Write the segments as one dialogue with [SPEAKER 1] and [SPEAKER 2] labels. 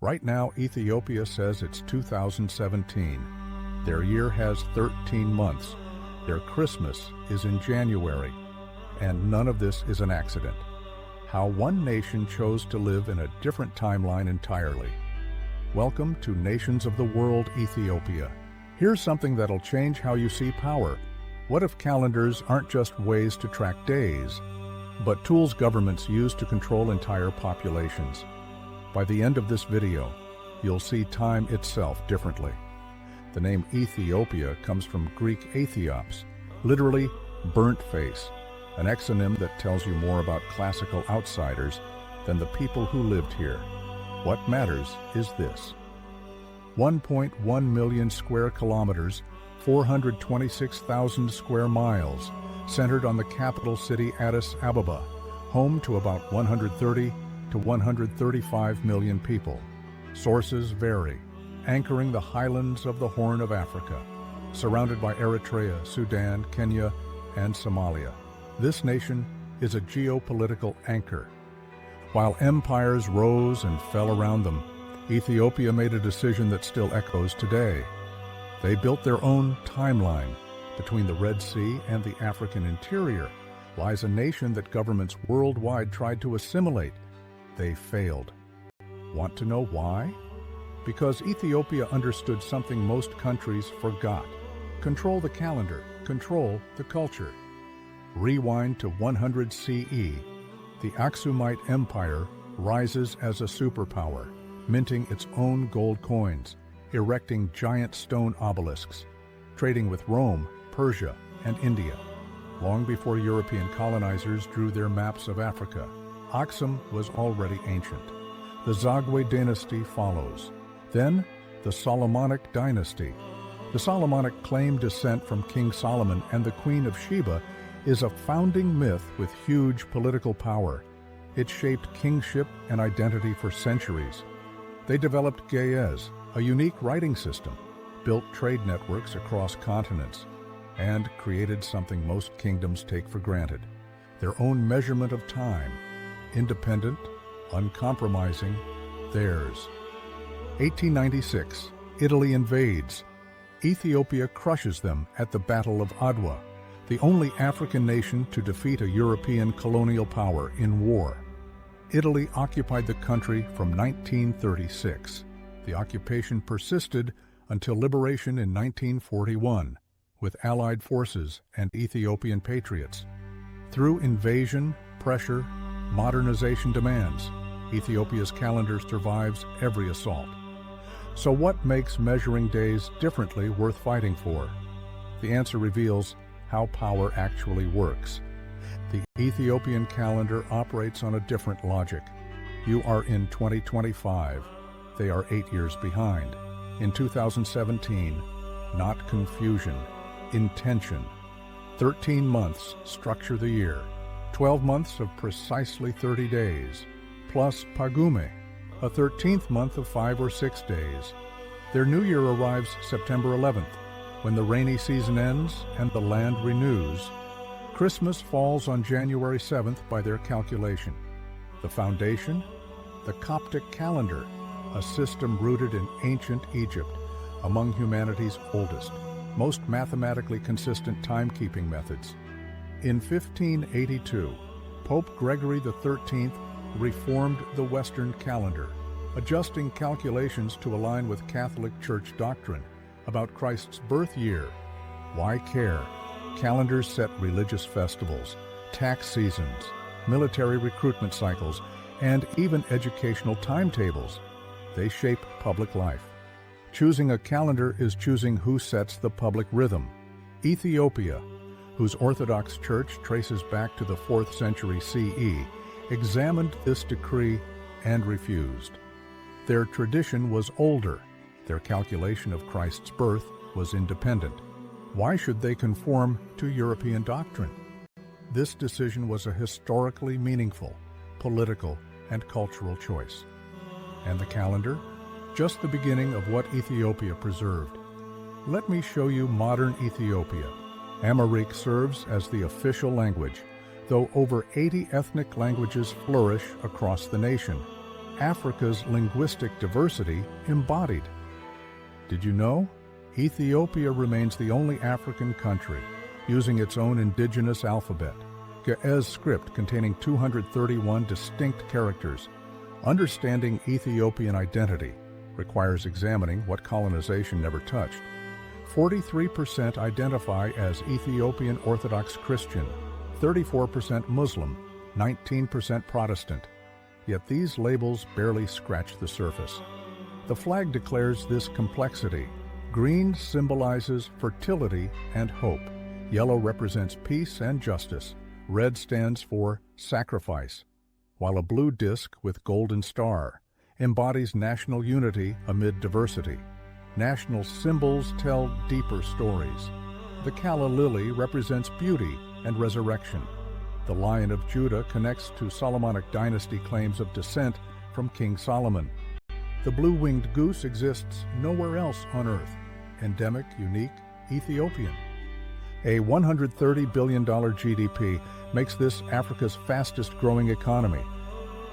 [SPEAKER 1] Right now, Ethiopia says it's 2017. Their year has 13 months. Their Christmas is in January. And none of this is an accident. How one nation chose to live in a different timeline entirely. Welcome to Nations of the World, Ethiopia. Here's something that'll change how you see power. What if calendars aren't just ways to track days, but tools governments use to control entire populations? By the end of this video, you'll see time itself differently. The name Ethiopia comes from Greek Aethiops, literally burnt face, an exonym that tells you more about classical outsiders than the people who lived here. What matters is this. 1.1 million square kilometers, 426,000 square miles, centered on the capital city Addis Ababa, home to about 130 to 135 million people. Sources vary, anchoring the highlands of the Horn of Africa, surrounded by Eritrea, Sudan, Kenya, and Somalia. This nation is a geopolitical anchor. While empires rose and fell around them, Ethiopia made a decision that still echoes today. They built their own timeline. Between the Red Sea and the African interior lies a nation that governments worldwide tried to assimilate. They failed. Want to know why? Because Ethiopia understood something most countries forgot. Control the calendar, control the culture. Rewind to 100 CE. The Aksumite Empire rises as a superpower, minting its own gold coins, erecting giant stone obelisks, trading with Rome, Persia, and India. Long before European colonizers drew their maps of Africa, Axum was already ancient. The Zagwe dynasty follows. Then, the Solomonic dynasty. The Solomonic claimed descent from King Solomon and the Queen of Sheba is a founding myth with huge political power. It shaped kingship and identity for centuries. They developed Ge'ez, a unique writing system, built trade networks across continents, and created something most kingdoms take for granted, their own measurement of time, independent, uncompromising, theirs. 1896, Italy invades. Ethiopia crushes them at the Battle of Adwa, the only African nation to defeat a European colonial power in war. Italy occupied the country from 1936. The occupation persisted until liberation in 1941, with Allied forces and Ethiopian patriots. Through invasion, pressure, modernization demands, Ethiopia's calendar survives every assault. So what makes measuring days differently worth fighting for? The answer reveals how power actually works. The Ethiopian calendar operates on a different logic. You are in 2025. They are 8 years behind. In 2017, not confusion, intention. 13 months structure the year. 12 months of precisely 30 days, plus Pagume, a 13th month of 5 or 6 days. Their new year arrives September 11th, when the rainy season ends and the land renews. Christmas falls on January 7th by their calculation. The foundation? The Coptic calendar, a system rooted in ancient Egypt, among humanity's oldest, most mathematically consistent timekeeping methods. In 1582, Pope Gregory XIII reformed the Western calendar, adjusting calculations to align with Catholic Church doctrine about Christ's birth year. Why care? Calendars set religious festivals, tax seasons, military recruitment cycles, and even educational timetables. They shape public life. Choosing a calendar is choosing who sets the public rhythm. Ethiopia, whose Orthodox Church traces back to the 4th century CE, examined this decree and refused. Their tradition was older. Their calculation of Christ's birth was independent. Why should they conform to European doctrine? This decision was a historically meaningful, political, and cultural choice. And the calendar? Just the beginning of what Ethiopia preserved. Let me show you modern Ethiopia. Amharic serves as the official language, though over 80 ethnic languages flourish across the nation. Africa's linguistic diversity embodied. Did you know? Ethiopia remains the only African country using its own indigenous alphabet, Ge'ez script containing 231 distinct characters. Understanding Ethiopian identity requires examining what colonization never touched. 43% identify as Ethiopian Orthodox Christian, 34% Muslim, 19% Protestant. Yet these labels barely scratch the surface. The flag declares this complexity. Green symbolizes fertility and hope. Yellow represents peace and justice. Red stands for sacrifice, while a blue disc with golden star embodies national unity amid diversity. National symbols tell deeper stories. The calla lily represents beauty and resurrection. The Lion of Judah connects to Solomonic dynasty claims of descent from King Solomon. The blue-winged goose exists nowhere else on Earth. Endemic, unique, Ethiopian. A $130 billion GDP makes this Africa's fastest-growing economy.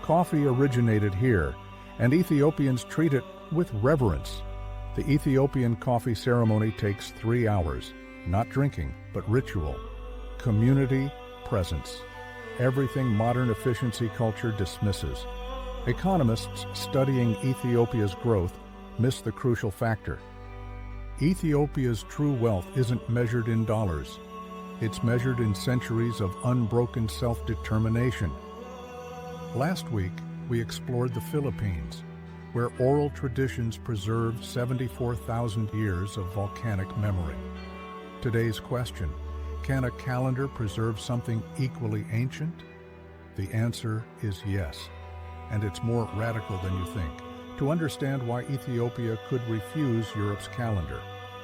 [SPEAKER 1] Coffee originated here, and Ethiopians treat it with reverence. The Ethiopian coffee ceremony takes 3 hours, not drinking, but ritual. Community, presence. Everything modern efficiency culture dismisses. Economists studying Ethiopia's growth miss the crucial factor. Ethiopia's true wealth isn't measured in dollars. It's measured in centuries of unbroken self-determination. Last week, we explored the Philippines, where oral traditions preserve 74,000 years of volcanic memory. Today's question: can a calendar preserve something equally ancient? The answer is yes, and it's more radical than you think. To understand why Ethiopia could refuse Europe's calendar,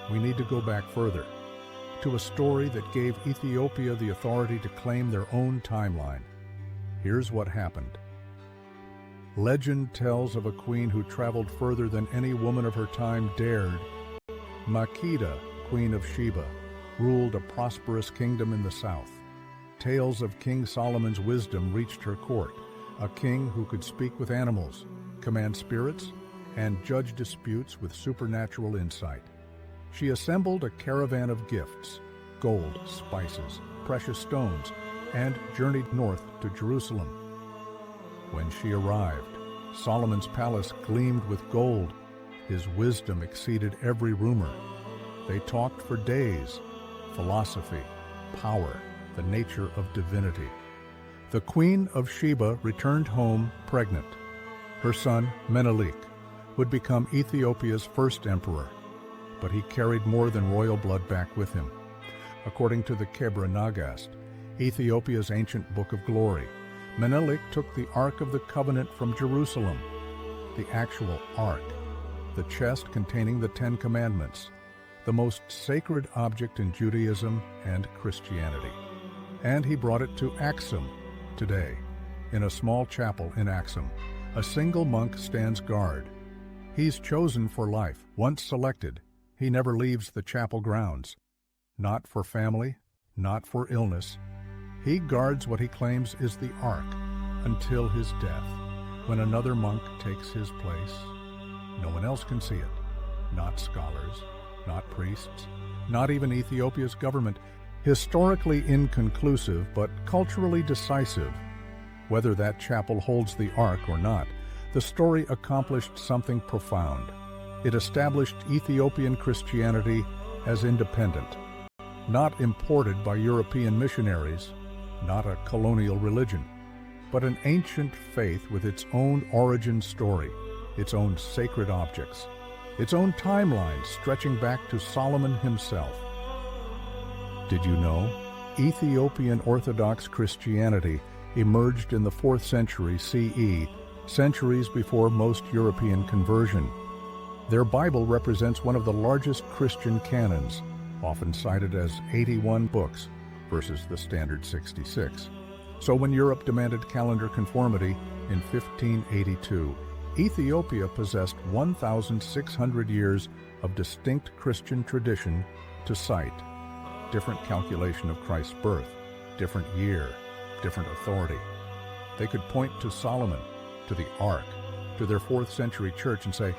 [SPEAKER 1] we need to go back further, to a story that gave Ethiopia the authority to claim their own timeline. Here's what happened. Legend tells of a queen who traveled further than any woman of her time dared. Makeda, Queen of Sheba, ruled a prosperous kingdom in the south. Tales of King Solomon's wisdom reached her court, a king who could speak with animals, command spirits, and judge disputes with supernatural insight. She assembled a caravan of gifts, gold, spices, precious stones, and journeyed north to Jerusalem. When she arrived, Solomon's palace gleamed with gold. His wisdom exceeded every rumor. They talked for days: philosophy, power, the nature of divinity. The Queen of Sheba returned home pregnant. Her son, Menelik, would become Ethiopia's first emperor, but he carried more than royal blood back with him. According to the Kebra Nagast, Ethiopia's ancient book of glory, Menelik took the Ark of the Covenant from Jerusalem, the actual Ark, the chest containing the 10 Commandments, the most sacred object in Judaism and Christianity. And he brought it to Axum today. In a small chapel in Axum, a single monk stands guard. He's chosen for life. Once selected, he never leaves the chapel grounds. Not for family, not for illness. He guards what he claims is the Ark until his death, when another monk takes his place. No one else can see it. Not scholars, not priests, not even Ethiopia's government. Historically inconclusive, but culturally decisive. Whether that chapel holds the Ark or not, the story accomplished something profound. It established Ethiopian Christianity as independent, not imported by European missionaries, not a colonial religion, but an ancient faith with its own origin story, its own sacred objects, its own timeline stretching back to Solomon himself. Did you know? Ethiopian Orthodox Christianity emerged in the 4th century CE, centuries before most European conversion. Their Bible represents one of the largest Christian canons, often cited as 81 books versus the standard 66. So when Europe demanded calendar conformity in 1582, Ethiopia possessed 1,600 years of distinct Christian tradition to cite. Different calculation of Christ's birth, different year, different authority. They could point to Solomon, to the Ark, to their 4th century church and say,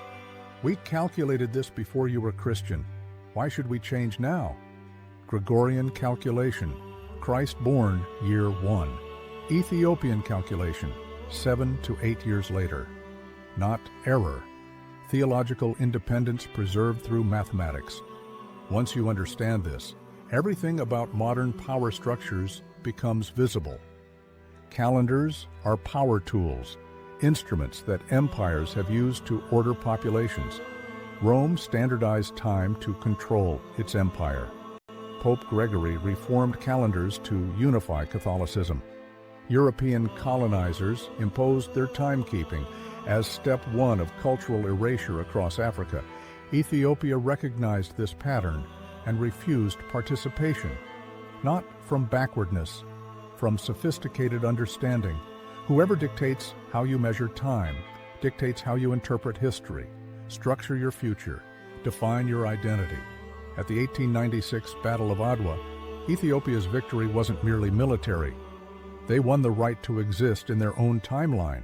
[SPEAKER 1] "We calculated this before you were Christian. Why should we change now?" Gregorian calculation, Christ born year 1. Ethiopian calculation, 7 to 8 years later. Not error. Theological independence preserved through mathematics. Once you understand this, everything about modern power structures becomes visible. Calendars are power tools, instruments that empires have used to order populations. Rome standardized time to control its empire. Pope Gregory reformed calendars to unify Catholicism. European colonizers imposed their timekeeping as step 1 of cultural erasure across Africa. Ethiopia recognized this pattern and refused participation, not from backwardness, from sophisticated understanding. Whoever dictates how you measure time, dictates how you interpret history, structure your future, define your identity. At the 1896 Battle of Adwa, Ethiopia's victory wasn't merely military. They won the right to exist in their own timeline.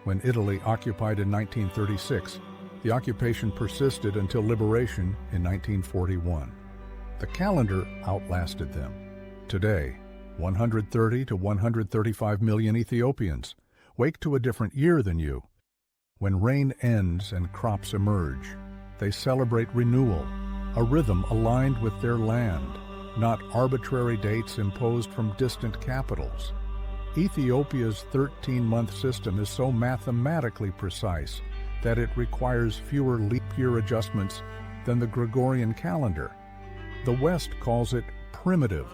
[SPEAKER 1] When Italy occupied in 1936, the occupation persisted until liberation in 1941. The calendar outlasted them. Today, 130 to 135 million Ethiopians wake to a different year than you. When rain ends and crops emerge, they celebrate renewal, a rhythm aligned with their land, not arbitrary dates imposed from distant capitals. Ethiopia's 13-month system is so mathematically precise that it requires fewer leap year adjustments than the Gregorian calendar. The West calls it primitive,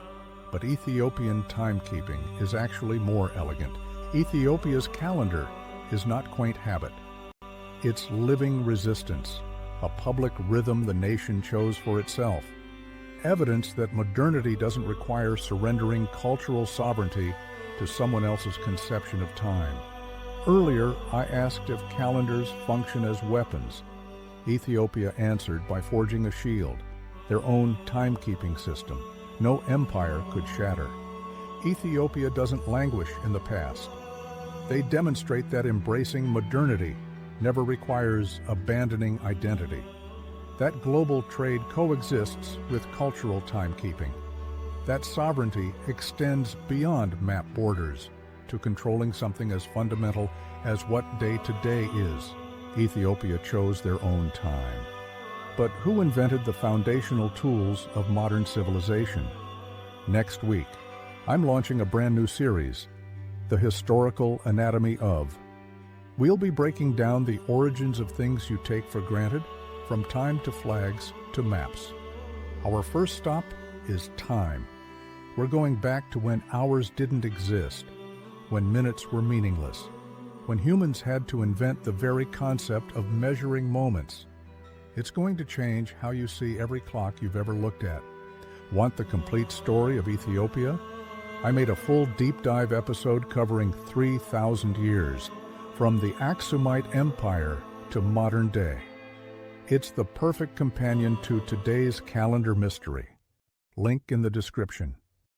[SPEAKER 1] but Ethiopian timekeeping is actually more elegant. Ethiopia's calendar is not quaint habit. It's living resistance, a public rhythm the nation chose for itself. Evidence that modernity doesn't require surrendering cultural sovereignty to someone else's conception of time. Earlier, I asked if calendars function as weapons. Ethiopia answered by forging a shield, their own timekeeping system. No empire could shatter. Ethiopia doesn't languish in the past. They demonstrate that embracing modernity never requires abandoning identity. That global trade coexists with cultural timekeeping. That sovereignty extends beyond map borders to controlling something as fundamental as what day to day is. Ethiopia chose their own time. But who invented the foundational tools of modern civilization? Next week, I'm launching a brand new series, The Historical Anatomy of. We'll be breaking down the origins of things you take for granted, from time to flags to maps. Our first stop is time. We're going back to when hours didn't exist, when minutes were meaningless, when humans had to invent the very concept of measuring moments. It's going to change how you see every clock you've ever looked at. Want the complete story of Ethiopia? I made a full deep dive episode covering 3,000 years, from the Aksumite Empire to modern day. It's the perfect companion to today's calendar mystery. Link in the description.